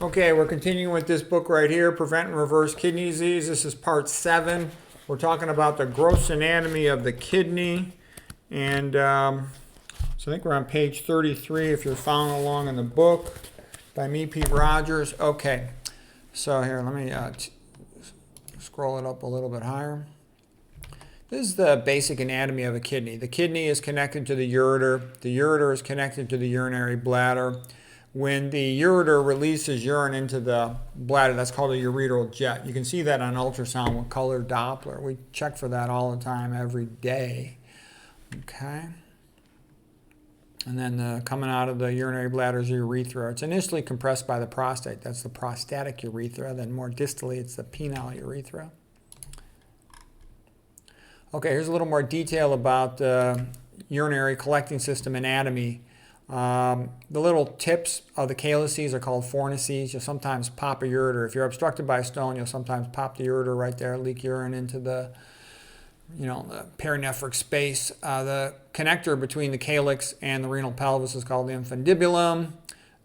Okay, we're continuing with this book right here, Prevent and Reverse Kidney Disease. This is part 7. We're talking about the gross anatomy of the kidney. And so I think we're on page 33 if you're following along in the book by me, Pete Rogers. Okay, so here, let me scroll it up a little bit higher. This is the basic anatomy of a kidney. The kidney is connected to the ureter. The ureter is connected to the urinary bladder. When the ureter releases urine into the bladder, that's called a ureteral jet. You can see that on ultrasound with color Doppler. We check for that all the time, every day. Okay. And then coming out of the urinary bladder is the urethra. It's initially compressed by the prostate. That's the prostatic urethra. Then more distally, it's the penile urethra. Okay, here's a little more detail about the urinary collecting system anatomy. The little tips of the calyces are called fornices. You'll sometimes pop a ureter. If you're obstructed by a stone, you'll sometimes pop the ureter right there, leak urine into the perinephric space. The connector between the calyx and the renal pelvis is called the infundibulum.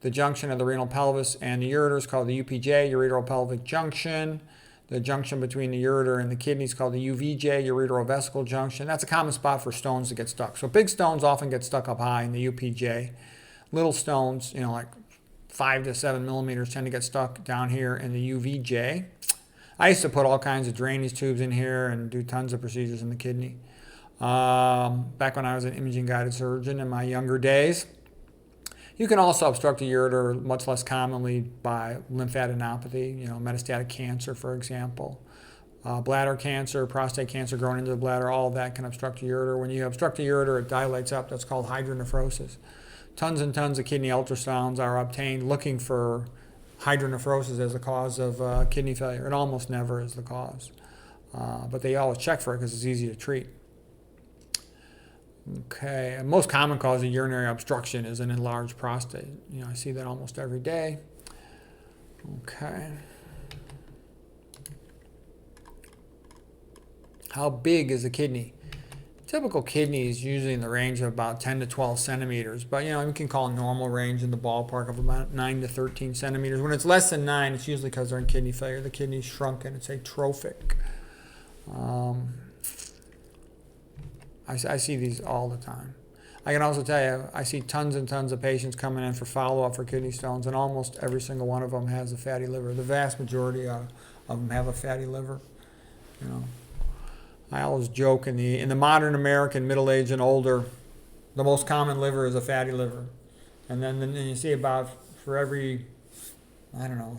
The junction of the renal pelvis and the ureter is called the UPJ, ureteropelvic junction. The junction between the ureter and the kidney is called the UVJ, ureterovesical junction. That's a common spot for stones to get stuck. So big stones often get stuck up high in the UPJ. Little stones, like 5 to 7 millimeters, tend to get stuck down here in the UVJ. I used to put all kinds of drainage tubes in here and do tons of procedures in the kidney. Back when I was an imaging guided surgeon in my younger days. You can also obstruct the ureter much less commonly by lymphadenopathy, metastatic cancer, for example. Bladder cancer, prostate cancer growing into the bladder, all of that can obstruct the ureter. When you obstruct the ureter, it dilates up. That's called hydronephrosis. Tons and tons of kidney ultrasounds are obtained looking for hydronephrosis as the cause of kidney failure. It almost never is the cause. But they always check for it because it's easy to treat. Okay, and most common cause of urinary obstruction is an enlarged prostate. I see that almost every day. Okay. How big is the kidney? Typical kidney is usually in the range of about 10 to 12 centimeters, but we can call normal range in the ballpark of about 9 to 13 centimeters. When it's less than 9, it's usually because they're in kidney failure. The kidney's shrunken. It's atrophic. I see these all the time. I can also tell you, I see tons and tons of patients coming in for follow-up for kidney stones, and almost every single one of them has a fatty liver. The vast majority of them have a fatty liver. I always joke in the modern American, middle-aged and older, the most common liver is a fatty liver. And then you see about, for every,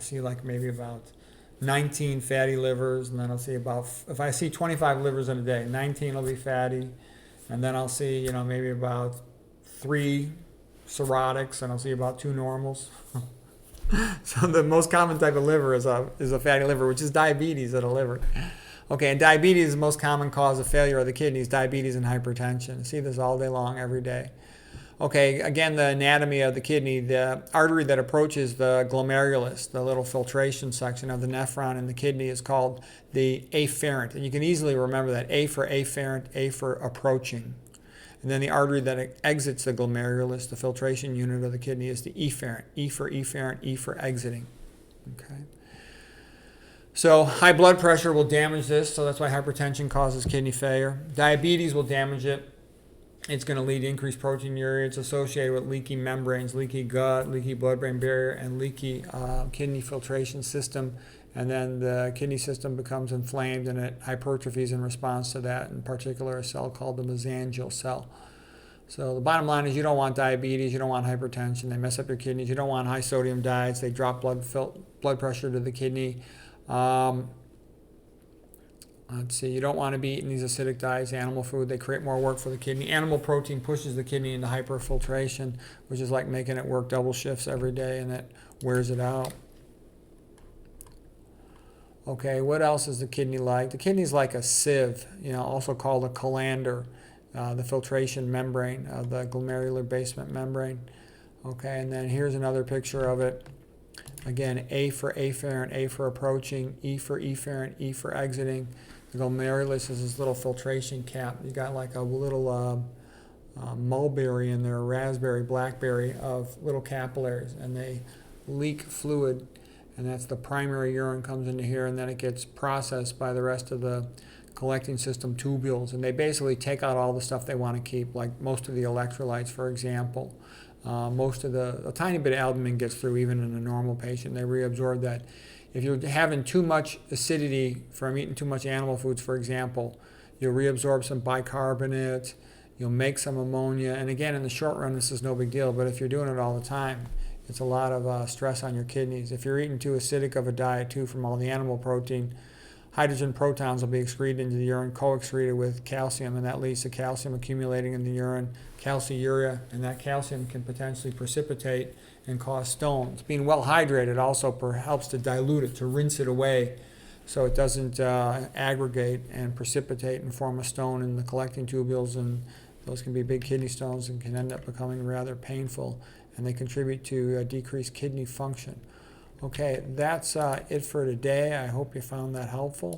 see like maybe about 19 fatty livers, and then I'll see about, if I see 25 livers in a day, 19 will be fatty. And then I'll see, maybe about 3 cirrhotics, and I'll see about 2 normals. So the most common type of liver is a fatty liver, which is diabetes of the liver. Okay, and diabetes is the most common cause of failure of the kidneys, diabetes and hypertension. I see this all day long, every day. Okay, again, the anatomy of the kidney, the artery that approaches the glomerulus, the little filtration section of the nephron in the kidney, is called the afferent. And you can easily remember that, A for afferent, A for approaching. And then the artery that exits the glomerulus, the filtration unit of the kidney, is the efferent, E for efferent, E for exiting. Okay. So high blood pressure will damage this, so that's why hypertension causes kidney failure. Diabetes will damage it. It's going to lead to increased proteinuria. It's associated with leaky membranes, leaky gut, leaky blood-brain barrier, and leaky kidney filtration system. And then the kidney system becomes inflamed and it hypertrophies in response to that, in particular a cell called the mesangial cell. So the bottom line is you don't want diabetes, you don't want hypertension. They mess up your kidneys. You don't want high sodium diets. They drop blood pressure to the kidney. Let's see, you don't want to be eating these acidic diets, animal food. They create more work for the kidney. Animal protein pushes the kidney into hyperfiltration, which is like making it work double shifts every day, and it wears it out. Okay, what else is the kidney like? The kidney's like a sieve, also called a colander, the filtration membrane of the glomerular basement membrane. Okay, and then here's another picture of it. Again, A for afferent, A for approaching, E for efferent, E for exiting. The glomerulus is this little filtration cap. You got like a little mulberry in there, raspberry, blackberry of little capillaries, and they leak fluid and that's the primary urine comes into here, and then it gets processed by the rest of the collecting system tubules, and they basically take out all the stuff they want to keep, like most of the electrolytes, for example. Most of a tiny bit of albumin gets through even in a normal patient. They reabsorb that. If you're having too much acidity from eating too much animal foods, for example, you'll reabsorb some bicarbonate, you'll make some ammonia, and again, in the short run, this is no big deal, but if you're doing it all the time, it's a lot of stress on your kidneys. If you're eating too acidic of a diet, too, from all the animal protein, hydrogen protons will be excreted into the urine, co-excreted with calcium, and that leads to calcium accumulating in the urine, calciuria, and that calcium can potentially precipitate and cause stones. Being well hydrated also helps to dilute it, to rinse it away, so it doesn't aggregate and precipitate and form a stone in the collecting tubules, and those can be big kidney stones and can end up becoming rather painful, and they contribute to decreased kidney function. Okay, that's it for today. I hope you found that helpful.